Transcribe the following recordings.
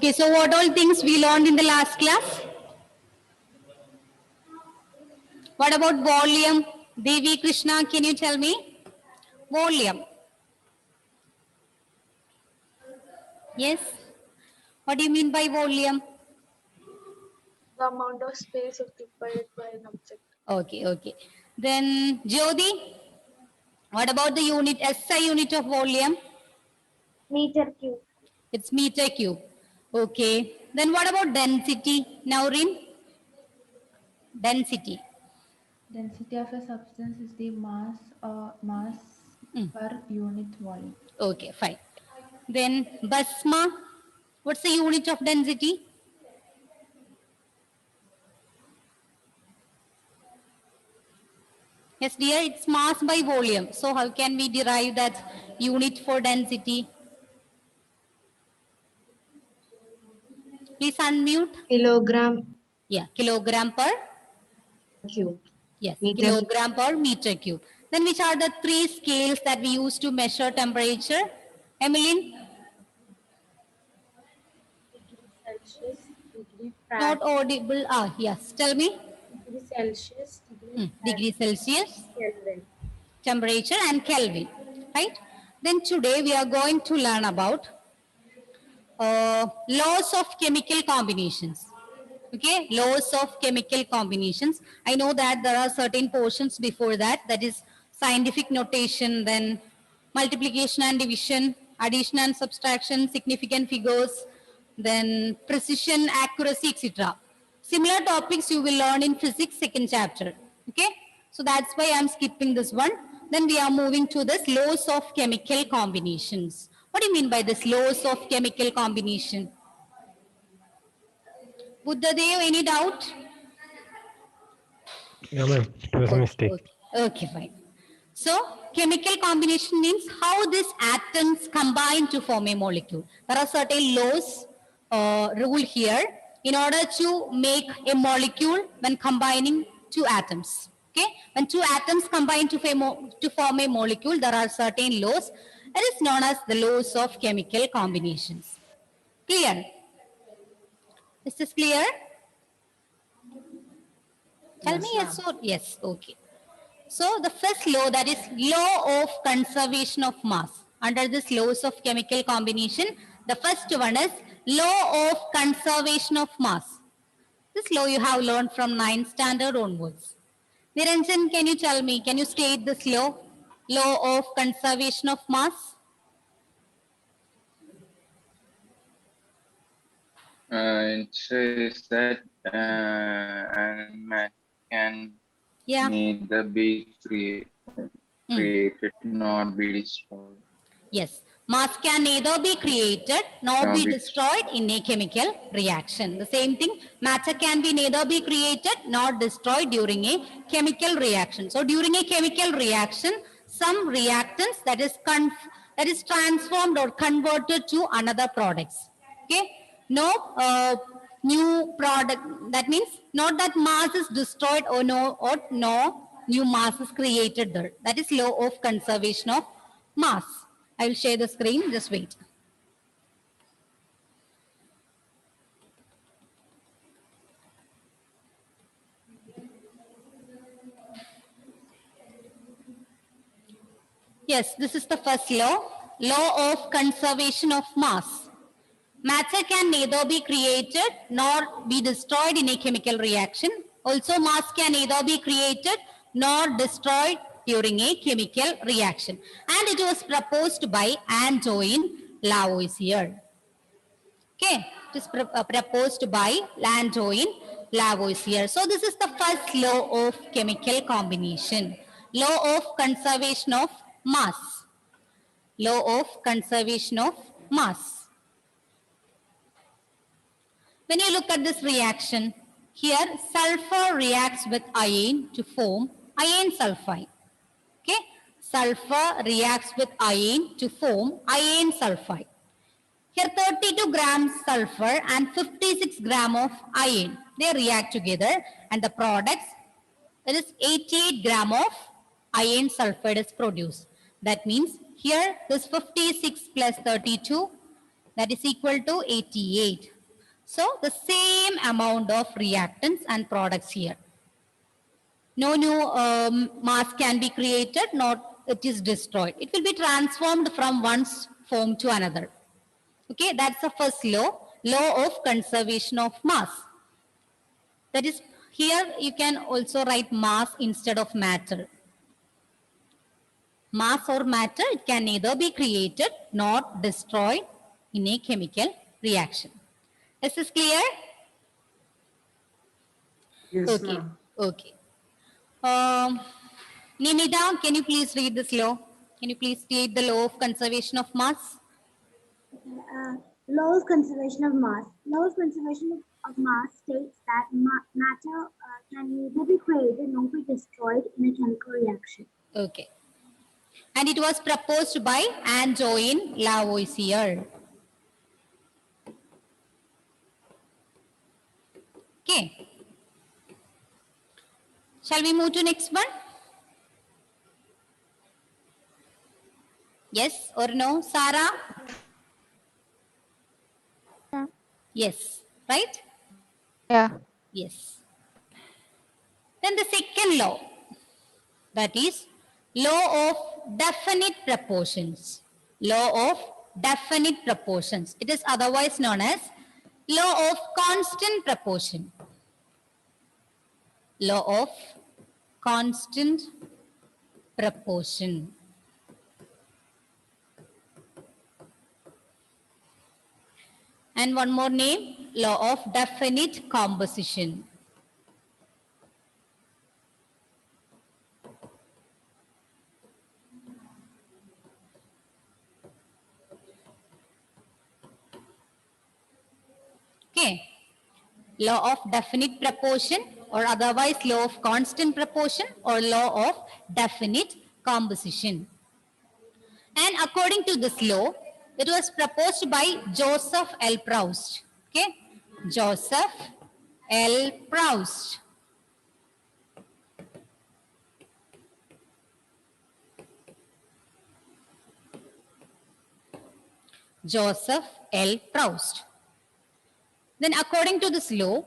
Okay, so what all things we learned in the last class? What about volume? Devi Krishna, can you tell me? Volume. Yes? What do you mean by volume? The amount of space occupied by an object. Okay, okay. Then Jyoti, what about the unit, SI unit of volume? Meter cube. It's meter cube. Okay. Then what about density? Naurin? Density. Density of a substance is the mass per unit volume. Okay, fine. Then Basma, what's the unit of density? Yes, dear, it's mass by volume. So how can we derive that unit for density? Please unmute. Kilogram Yeah, kilogram per? cube. Yes, Meter. kilogram per meter cube. Then which are the three scales that we use to measure temperature? Emmeline? Celsius, degree Not audible. Ah, yes. Tell me. degree Celsius, degree Degree Celsius, Kelvin. temperature and Kelvin. Right? Then today we are going to learn about laws of chemical combinations. Okay, laws of chemical combinations. I know that there are certain portions before that, that is scientific notation, then multiplication and division, addition and subtraction, significant figures, then precision, accuracy, etc. Similar topics you will learn in physics second chapter. Okay, so that's why I'm skipping this one. Then we are moving to this laws of chemical combinations. What do you mean by this laws of chemical combination? Buddhadev, any doubt? Yeah, ma'am. It was a mistake. Okay, fine. So, chemical combination means how these atoms combine to form a molecule. There are certain laws, rule here in order to make a molecule when combining two atoms. Okay, when two atoms combine to form a molecule, there are certain laws. It is known as the laws of chemical combinations. Clear? Is this clear? Tell me yes or yes. Okay. So the first law, that is law of conservation of mass. Under this laws of chemical combination, the first one is law of conservation of mass. This law you have learned from 9th standard onwards. Niranjan, can you tell me, can you state this law? Law of conservation of mass? It says that matter can Yeah. neither be created nor be destroyed. Yes. Mass can neither be created nor be destroyed in a chemical reaction. The same thing, matter can be neither be created nor destroyed during a chemical reaction. So during a chemical reaction, some reactants that is transformed or converted to another products. Okay. No new product. That means not that mass is destroyed or no new mass is created there. That is law of conservation of mass. I will share the screen, just wait. Yes, this is the first law, law of conservation of mass. Matter can neither be created nor be destroyed in a chemical reaction. Also, mass can neither be created nor destroyed during a chemical reaction. And it was proposed by Antoine Lavoisier. Okay, it is proposed by Antoine Lavoisier. So this is the first law of chemical combination. Law of conservation of mass. Law of conservation of mass. When you look at this reaction, here sulfur reacts with iron to form iron sulfide. Okay, sulfur reacts with iron to form iron sulfide. Here 32 grams sulfur and 56 gram of iron, they react together and the products, that is 88 gram of iron sulfide is produced. That means here this 56 plus 32, that is equal to 88. So the same amount of reactants and products here. No new mass can be created, not it is destroyed. It will be transformed from one form to another. Okay, that's the first law, law of conservation of mass. That is, here you can also write mass instead of matter. Mass or matter, it can neither be created nor destroyed in a chemical reaction. Is this clear? Yes, Okay, ma'am. okay. Nimita, can you please read this law? Can you please state the law of conservation of mass? Law of conservation of mass. Law of conservation of mass states that matter can neither be created nor be destroyed in a chemical reaction. Okay. And it was proposed by Antoine Lavoisier. Okay. Shall we move to next one? Yes or no, Sarah? Yes, right? Yeah. Yes. Then the second law, that is law of definite proportions. Law of definite proportions. It is otherwise known as law of constant proportion. Law of constant proportion. And one more name, law of definite composition. Okay. Law of definite proportion, or otherwise law of constant proportion, or law of definite composition. And according to this law, it was proposed by Joseph L. Proust. Okay, Joseph L. Proust. Joseph L. Proust. Then according to this law,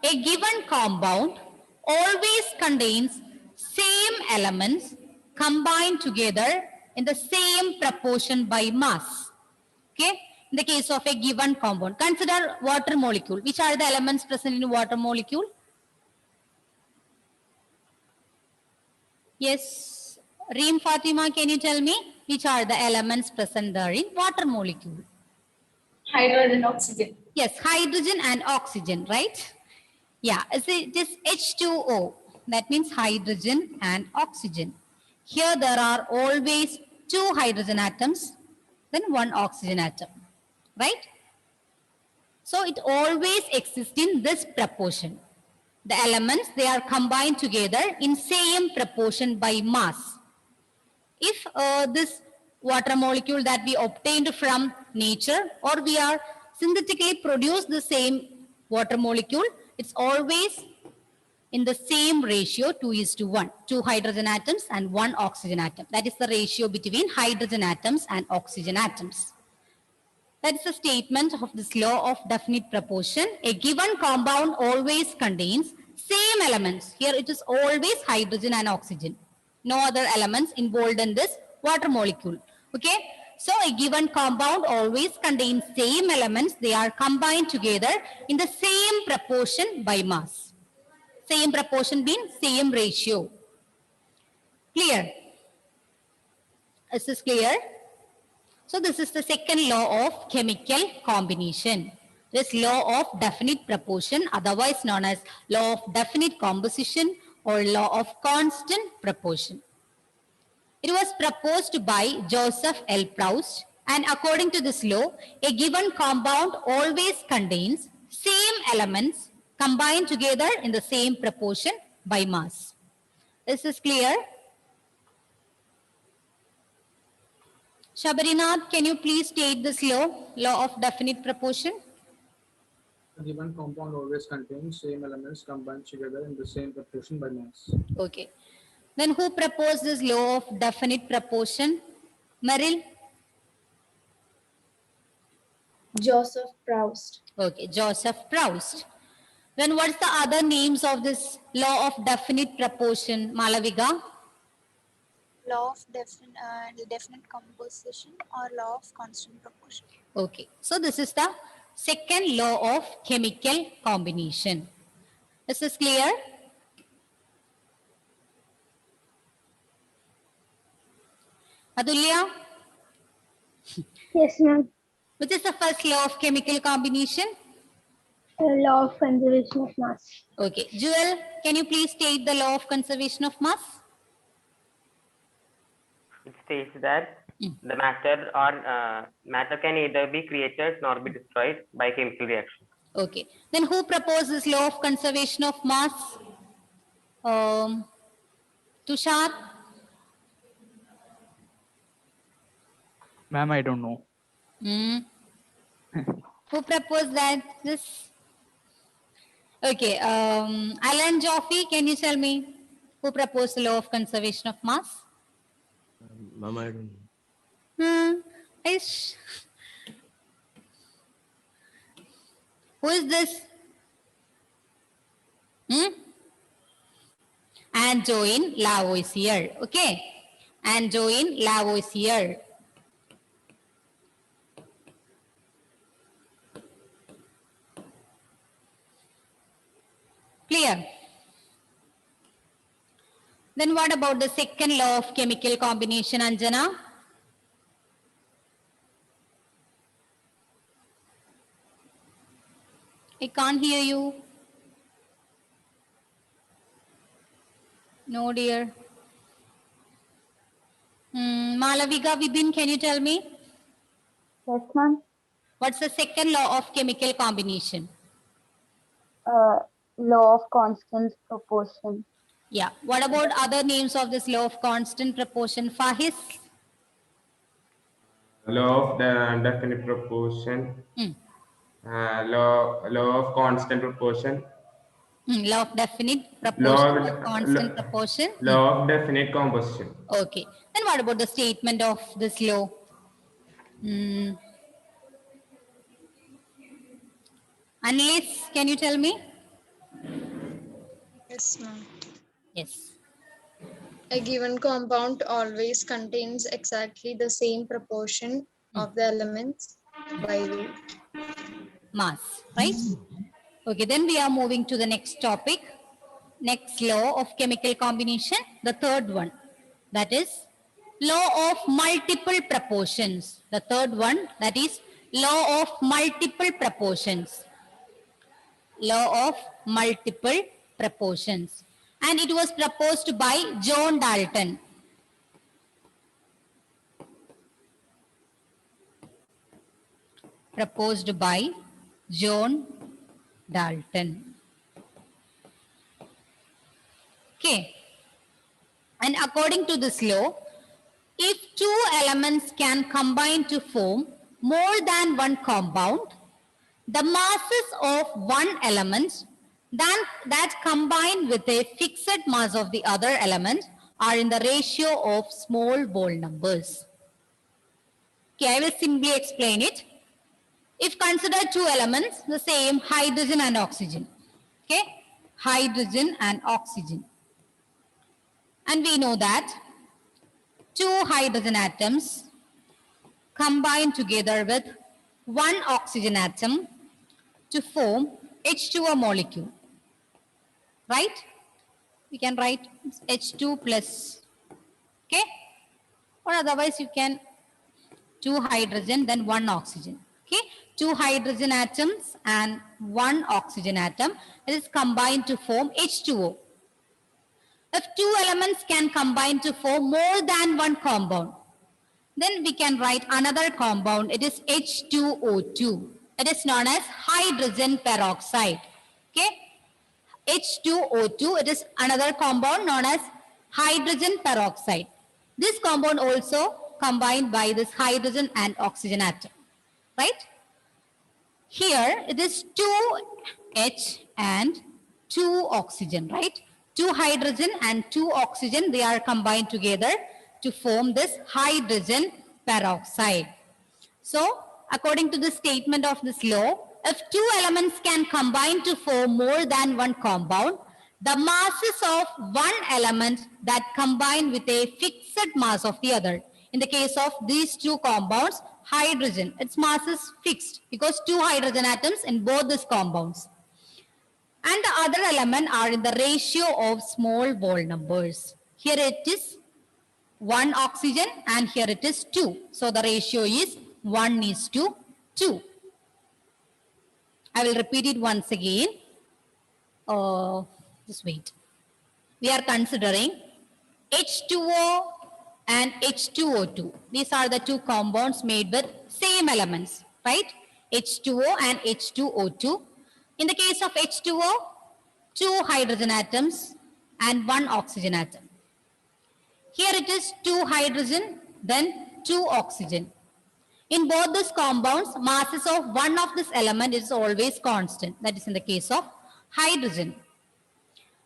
a given compound always contains same elements combined together in the same proportion by mass. Okay, in the case of a given compound, consider water molecule. Which are the elements present in water molecule? Yes, Reem Fatima, can you tell me which are the elements present there in water molecule? Hydrogen, oxygen. Yes, hydrogen and oxygen, right? Yeah, it is H2O. That means hydrogen and oxygen. Here there are always two hydrogen atoms, then one oxygen atom, right? So it always exists in this proportion. The elements, they are combined together in same proportion by mass. If this water molecule that we obtained from nature, or we are synthetically produce the same water molecule, it's always in the same ratio 2:1, two hydrogen atoms and one oxygen atom. That is the ratio between hydrogen atoms and oxygen atoms. That is the statement of this law of definite proportion. A given compound always contains same elements. Here it is always hydrogen and oxygen. No other elements involved in this water molecule. Okay. So a given compound always contains same elements. They are combined together in the same proportion by mass. Same proportion being same ratio. Clear? Is this clear? So this is the second law of chemical combination. This law of definite proportion, otherwise known as law of definite composition or law of constant proportion. It was proposed by Joseph L. Proust, and according to this law, a given compound always contains same elements combined together in the same proportion by mass. Is this clear? Shabarinath, can you please state this law of definite proportion? A given compound always contains same elements combined together in the same proportion by mass. Okay. Then who proposed this law of definite proportion? Merrill? Joseph Proust. Okay, Joseph Proust. Then what's the other names of this law of definite proportion, Malaviga? Law of definite composition or law of constant proportion. Okay, so this is the second law of chemical combination. Is this clear? Adulya, Yes, ma'am. which is the first law of chemical combination? Law of conservation of mass. Okay, Jewel, can you please state the law of conservation of mass? It states that the matter can neither be created nor be destroyed by chemical reaction. Okay, then who proposed this law of conservation of mass? Tushar? Ma'am, I don't know. Who proposed that? This? Okay, Alan Joffe, can you tell me who proposed the law of conservation of mass? Ma'am, I don't know. Who is this? Antoine Lavoisier. Okay, Antoine Lavoisier. Clear? Then what about the second law of chemical combination, Anjana? I can't hear you. No, dear. Malavika Vibin, can you tell me? Yes, ma'am. What's the second law of chemical combination? Law of constant proportion. Yeah. What about other names of this law of constant proportion? Fahis? Law of the definite proportion. Law of constant proportion. Law of definite proportion Law or constant proportion? Law of definite composition. Okay. Then what about the statement of this law? Unless, can you tell me? Yes, ma'am. Yes. A given compound always contains exactly the same proportion of the elements by weight. Mass, right? Okay, then we are moving to the next topic. Next law of chemical combination, the third one. That is law of multiple proportions. The third one, that is law of multiple proportions. Law of multiple proportions. And it was proposed by John Dalton. Proposed by John Dalton. Okay. And according to this law, if two elements can combine to form more than one compound, the masses of one element that combine with a fixed mass of the other element are in the ratio of small whole numbers. Okay, I will simply explain it. If consider two elements, the same hydrogen and oxygen. Okay, hydrogen and oxygen. And we know that two hydrogen atoms combine together with one oxygen atom to form H2O molecule. Right? We can write H2 plus. Okay? Or otherwise you can two hydrogen then one oxygen. Okay? Two hydrogen atoms and one oxygen atom. It is combined to form H2O. If two elements can combine to form more than one compound, then we can write another compound. It is H2O2. It is known as hydrogen peroxide. Okay? H2O2, it is another compound known as hydrogen peroxide. This compound also combined by this hydrogen and oxygen atom. Right? Here it is 2H and 2 oxygen, right? 2 hydrogen and 2 oxygen, they are combined together to form this hydrogen peroxide. So according to the statement of this law, if two elements can combine to form more than one compound, the masses of one element that combine with a fixed mass of the other. In the case of these two compounds, hydrogen, its mass is fixed because two hydrogen atoms in both these compounds. And the other element are in the ratio of small whole numbers. Here it is 1 oxygen and here it is 2. So the ratio is 1:2. I will repeat it once again. Just wait. We are considering H2O and H2O2. These are the two compounds made with same elements, right? H2O and H2O2. In the case of H2O, 2 hydrogen atoms and 1 oxygen atom. Here it is 2 hydrogen, then 2 oxygen. In both these compounds, masses of one of this element is always constant. That is in the case of hydrogen.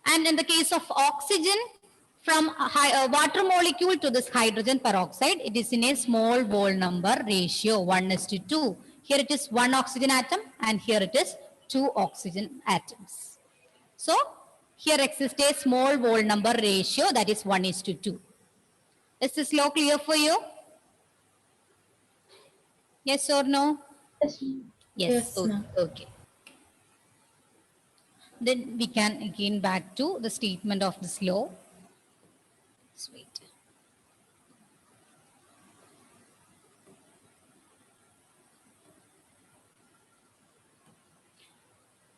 And in the case of oxygen, from a water molecule to this hydrogen peroxide, it is in a small whole number ratio 1:2. Here it is 1 oxygen atom and here it is 2 oxygen atoms. So here exists a small whole number ratio that is 1:2. Is this law clear for you? Yes or no? Yes. Yes. Yes, ma'am. Okay. Then we can again back to the statement of this law. Sweet.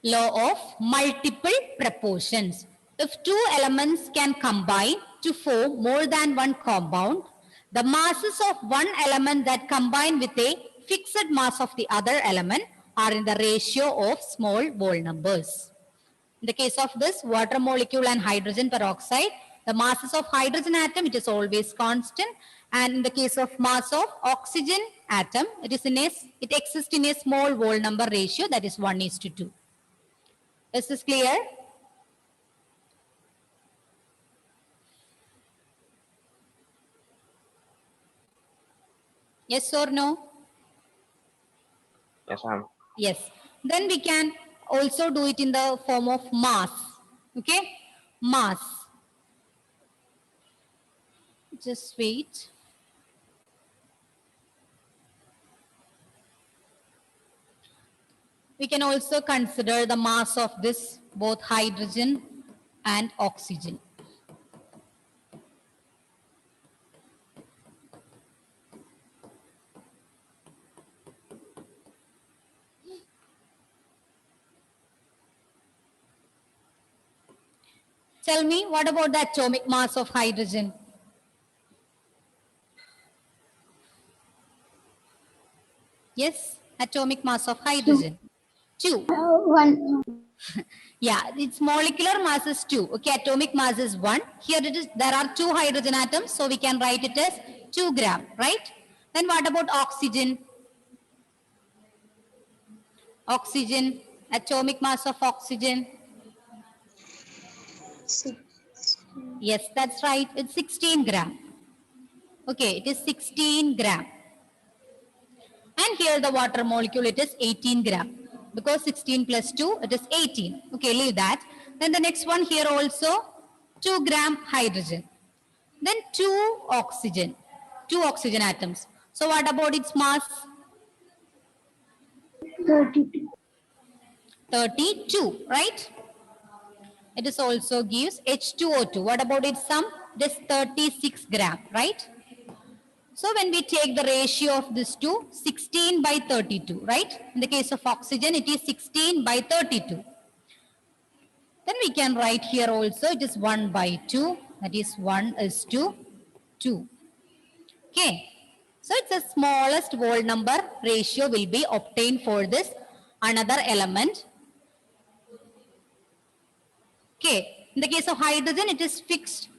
Law of multiple proportions. If two elements can combine to form more than one compound, the masses of one element that combine with a fixed mass of the other element are in the ratio of small whole numbers. In the case of this water molecule and hydrogen peroxide, the masses of hydrogen atom, it is always constant. And in the case of mass of oxygen atom, it exists in a small whole number ratio that is 1:2. Is this clear? Yes or no? Yes, ma'am. Yes. Then we can also do it in the form of mass. Okay? Mass. Just wait. We can also consider the mass of this both hydrogen and oxygen. Tell me, what about the atomic mass of hydrogen? Yes, atomic mass of hydrogen. 2. One. Yeah, its molecular mass is 2. Okay, atomic mass is 1. Here it is, there are 2 hydrogen atoms, so we can write it as 2 gram, right? Then what about oxygen? Oxygen, atomic mass of oxygen. Yes, that's right. It's 16 gram. Okay, it is 16 gram. And here the water molecule, it is 18 gram. Because 16 plus 2, it is 18. Okay, leave that. Then the next one here also, 2 gram hydrogen. Then 2 oxygen. 2 oxygen atoms. So what about its mass? 32. 32, right? It is also gives H2O2. What about its sum? It is 36 gram, right? So when we take the ratio of this two, 16 by 32, right? In the case of oxygen, it is 16 by 32. Then we can write here also, it is 1 by 2. That is 1:2. Okay. So it's the smallest whole number ratio will be obtained for this another element. Okay. In the case of hydrogen, it is fixed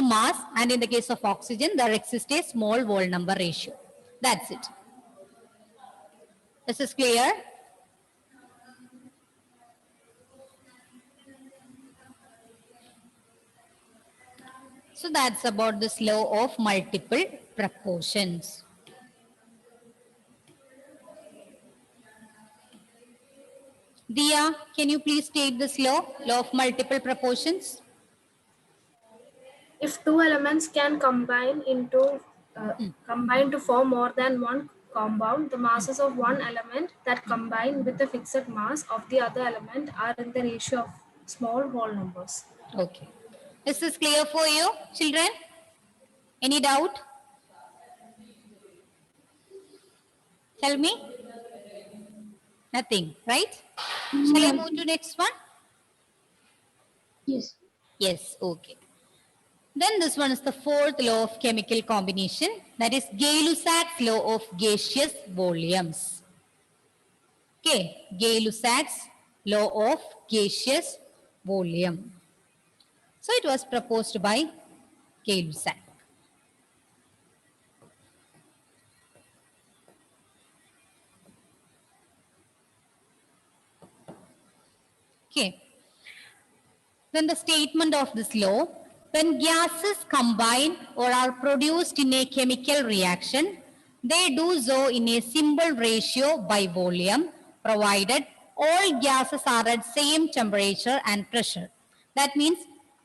mass, and in the case of oxygen, there exists a small whole number ratio. That's it. This is clear? So that's about this law of multiple proportions. Dia, can you please state this law of multiple proportions? If two elements can combine to form more than one compound, the masses of one element that combine with the fixed mass of the other element are in the ratio of small whole numbers. Okay. Is this clear for you, children? Any doubt? Tell me. Nothing, right? Shall I move to next one? Yes. Yes, okay. Then this one is the fourth law of chemical combination, that is Gay-Lussac's law of gaseous volumes. Okay, Gay-Lussac's law of gaseous volume. So it was proposed by Gay-Lussac. Okay. Then the statement of this law, when gases combine or are produced in a chemical reaction, they do so in a simple ratio by volume, provided all gases are at same temperature and pressure. That means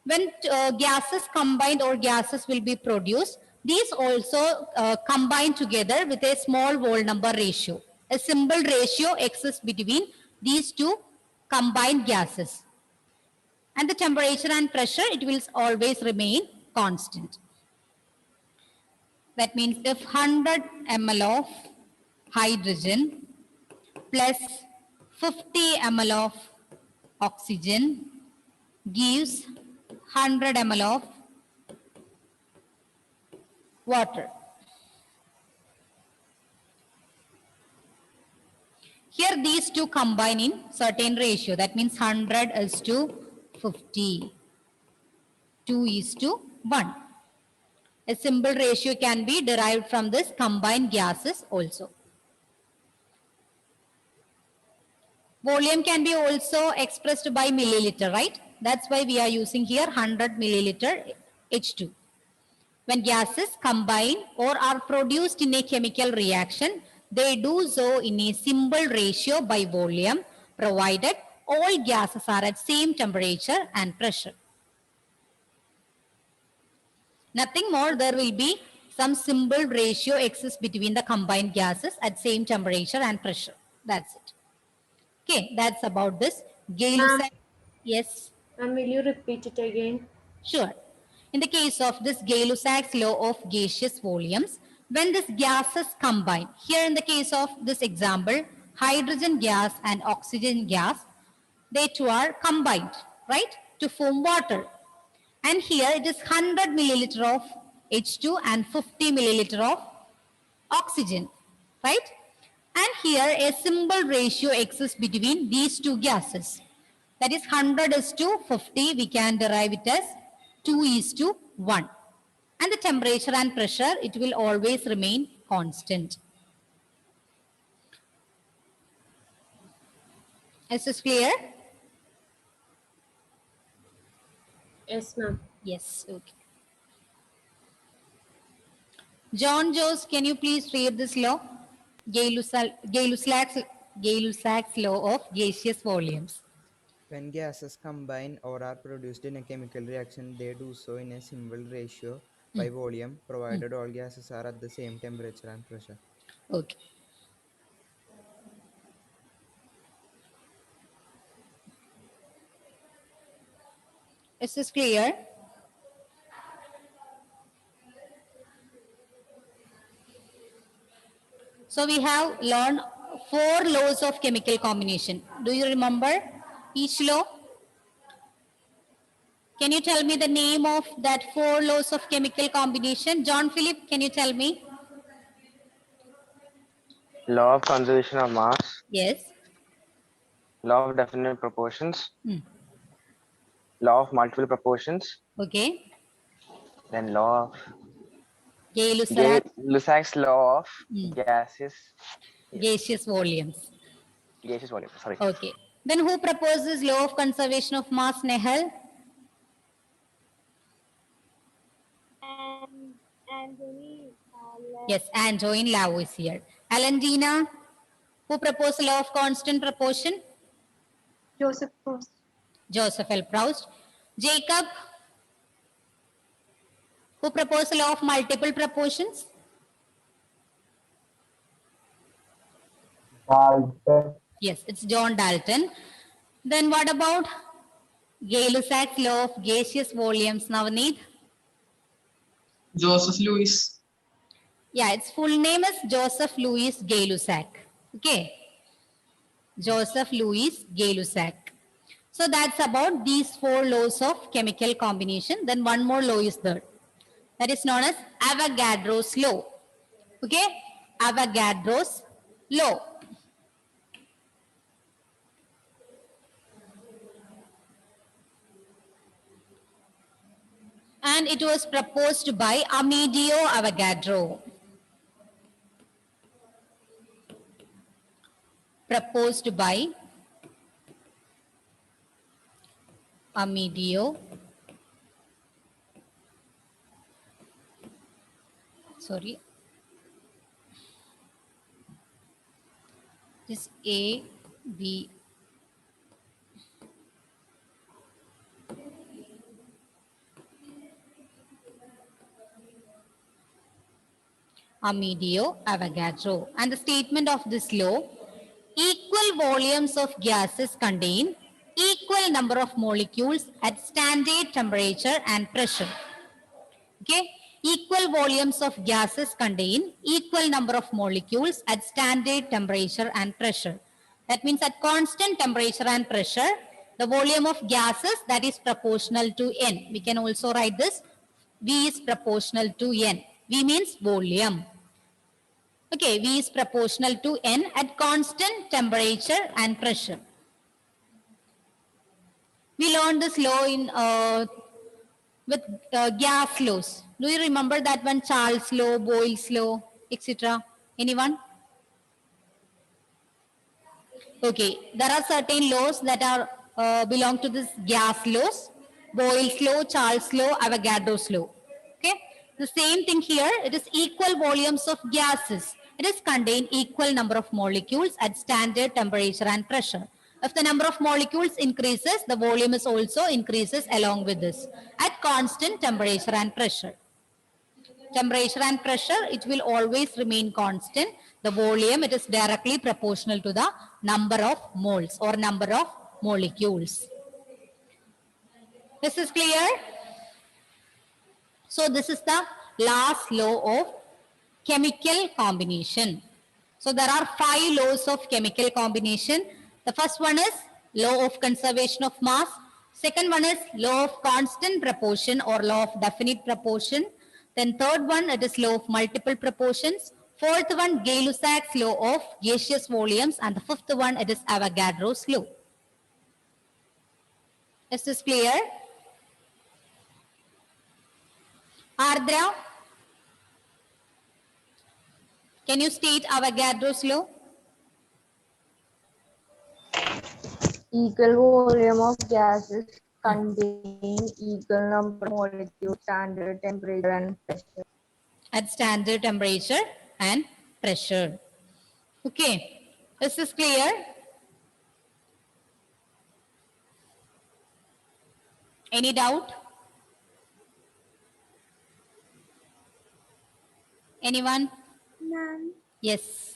when gases combined or gases will be produced, these also combine together with a small whole number ratio. A simple ratio exists between these two combined gases. And the temperature and pressure, it will always remain constant. That means if 100 ml of hydrogen plus 50 ml of oxygen gives 100 ml of water. Here these two combine in certain ratio. That means 100 is to 50. 2 is to 1. A simple ratio can be derived from this combined gases also. Volume can be also expressed by milliliter, right? That's why we are using here 100 milliliter H2. When gases combine or are produced in a chemical reaction, they do so in a simple ratio by volume, provided all gases are at same temperature and pressure. Nothing more, there will be some simple ratio exists between the combined gases at same temperature and pressure. That's it. Okay, that's about this. Gay-Lussac. Yes. And will you repeat it again? Sure. In the case of this Gay-Lussac's law of gaseous volumes, when these gases combine, here in the case of this example, hydrogen gas and oxygen gas, they two are combined, right, to form water. And here it is 100 milliliter of H2 and 50 milliliter of oxygen, right? And here a simple ratio exists between these two gases. That is 100 is to 50, we can derive it as 2 is to 1. And the temperature and pressure, it will always remain constant. Is this clear? Yes, ma'am. Yes, okay. John Jones, can you please read this law? Gay-Lussac's law of gaseous volumes. When gases combine or are produced in a chemical reaction, they do so in a simple ratio by volume, provided all gases are at the same temperature and pressure. Okay. Is this clear? So we have learned 4 laws of chemical combination. Do you remember each law? Can you tell me the name of that 4 laws of chemical combination? John Philip, can you tell me? Law of conservation of mass. Yes. Law of definite proportions. Hmm. Law of multiple proportions. Okay. Then law of Gay-Lussac's law of gases. gaseous volumes. Gaseous volume, sorry. Okay. Then who proposes law of conservation of mass, Nehal? Yes, Antoine Lau is here. Alandina, who proposed law of constant proportion? Joseph Proust. Joseph L. Proust. Jacob, who proposed the law of multiple proportions? Dalton. Yes, it's John Dalton. Then what about Gay-Lussac's law of gaseous volumes, Navneet? Joseph Lewis. Yeah, its full name is Joseph Louis Gay-Lussac. Okay. Joseph Louis Gay-Lussac. So that's about these 4 laws of chemical combination. Then one more law is there. That is known as Avogadro's law. Okay. Avogadro's law. And it was proposed by Amedeo Avogadro. Proposed by Amedeo. Sorry. This A, B. Amedeo Avogadro. And the statement of this law, equal volumes of gases contain equal number of molecules at standard temperature and pressure. Okay, equal volumes of gases contain equal number of molecules at standard temperature and pressure. That means at constant temperature and pressure, the volume of gases that is proportional to N. We can also write this, V is proportional to N. V means volume. Okay, V is proportional to N at constant temperature and pressure. We learned this law in with gas laws. Do you remember that one? Charles law, Boyle's law, etc. Anyone? Okay, there are certain laws that are belong to this gas laws. Boyle's law, Charles law, Avogadro's law. Okay, the same thing here. It is equal volumes of gases. It is contain equal number of molecules at standard temperature and pressure. If the number of molecules increases, the volume is also increases along with this at constant temperature and pressure. Temperature and pressure, it will always remain constant. The volume, it is directly proportional to the number of moles or number of molecules. This is clear? So this is the last law of chemical combination. So there are 5 laws of chemical combination. The first one is law of conservation of mass. Second one is law of constant proportion or law of definite proportion. Then third one, it is law of multiple proportions. Fourth one, Gay-Lussac's law of gaseous volumes. And the fifth one, it is Avogadro's law. Is this clear? Ardra, can you state Avogadro's law? Equal volume of gases contain equal number of molecules, standard temperature and pressure. At standard temperature and pressure. Okay, is this clear? Any doubt? Anyone? Ma'am, Yes.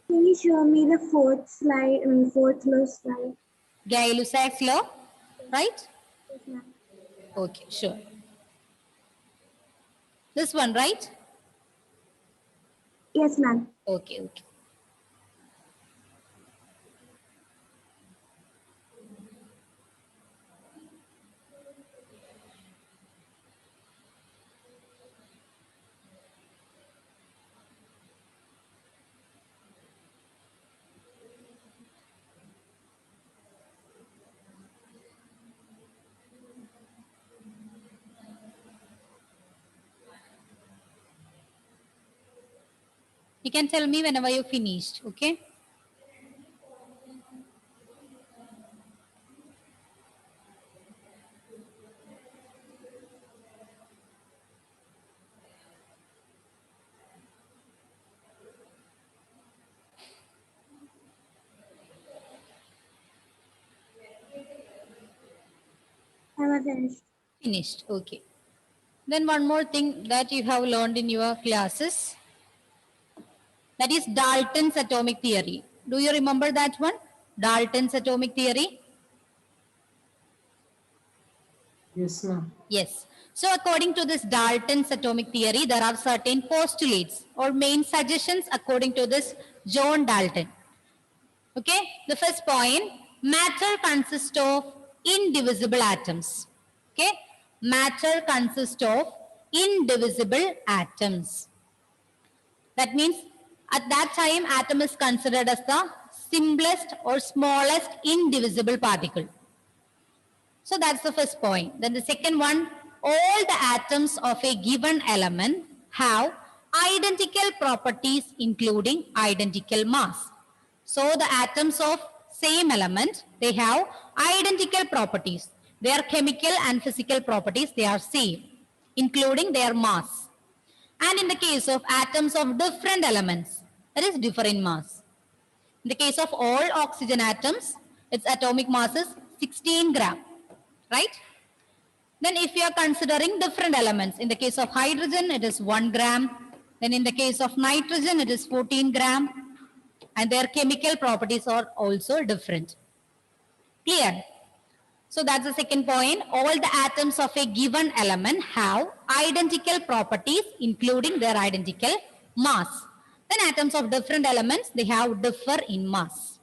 can you show me the fourth slide, fourth law slide? Gay-Lussac's law, right? Yes, ma'am. Okay, sure. This one, right? Yes, ma'am. Okay, okay. You can tell me whenever you finished, okay? Ma'am, I finished. Finished. Okay. Then one more thing that you have learned in your classes, that is Dalton's atomic theory. Do you remember that one? Dalton's atomic theory? Yes, ma'am. Yes. So according to this Dalton's atomic theory, there are certain postulates or main suggestions according to this John Dalton. Okay. The first point, matter consists of indivisible atoms. Okay. Matter consists of indivisible atoms. That means at that time, atom is considered as the simplest or smallest indivisible particle. So that's the first point. Then the second one, all the atoms of a given element have identical properties including identical mass. So the atoms of same element, they have identical properties. Their chemical and physical properties, they are same, including their mass. And in the case of atoms of different elements, that is different mass. In the case of all oxygen atoms, its atomic mass is 16 gram, right? Then if you are considering different elements, in the case of hydrogen, it is 1 gram. Then in the case of nitrogen, it is 14 gram. And their chemical properties are also different. Clear? So that's the second point. All the atoms of a given element have identical properties, including their identical mass. Then atoms of different elements, they have differ in mass.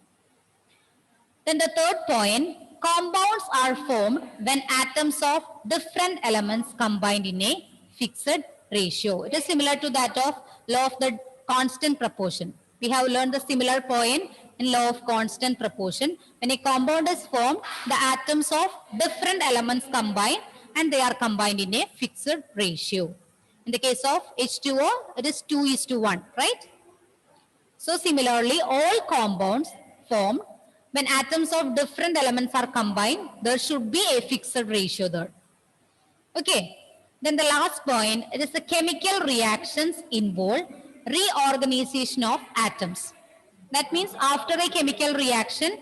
Then the third point, compounds are formed when atoms of different elements combined in a fixed ratio. It is similar to that of law of the constant proportion. We have learned the similar point in law of constant proportion. When a compound is formed, the atoms of different elements combine and they are combined in a fixed ratio. In the case of H2O, it is 2:1, right? So similarly, all compounds formed when atoms of different elements are combined, there should be a fixed ratio there. Okay. Then the last point, it is the chemical reactions involve reorganization of atoms. That means after a chemical reaction,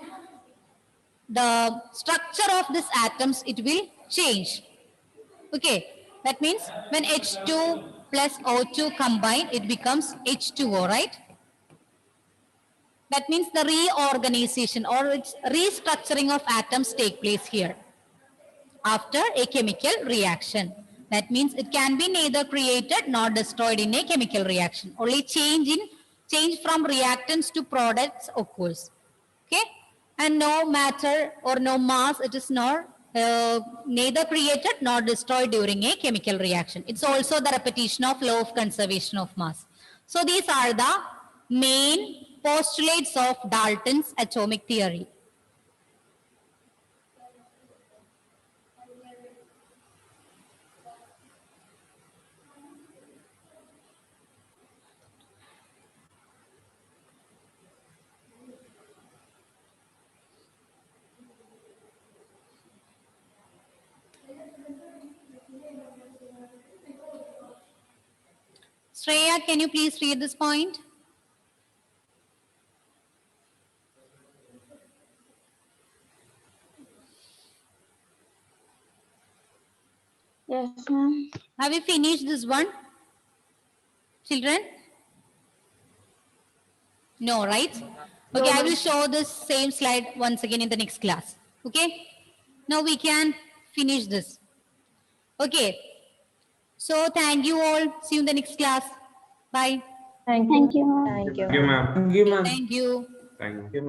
the structure of these atoms, it will change. Okay. That means when H2 plus O2 combine, it becomes H2O, right? That means the reorganization or its restructuring of atoms take place here after a chemical reaction. That means it can be neither created nor destroyed in a chemical reaction. Only change from reactants to products occurs. Okay, and no matter or no mass, it is not neither created nor destroyed during a chemical reaction. It's also the repetition of law of conservation of mass. So these are the main postulates of Dalton's atomic theory. Shreya, can you please read this point? Yes, ma'am. Have you finished this one? Children? No, right? Okay, I will show this same slide once again in the next class. Okay? Now we can finish this. Okay. So thank you all. See you in the next class. Bye. Thank you. Thank you, ma'am. Thank you. Thank you, ma'am. Thank you, ma'am. Thank you. Thank you.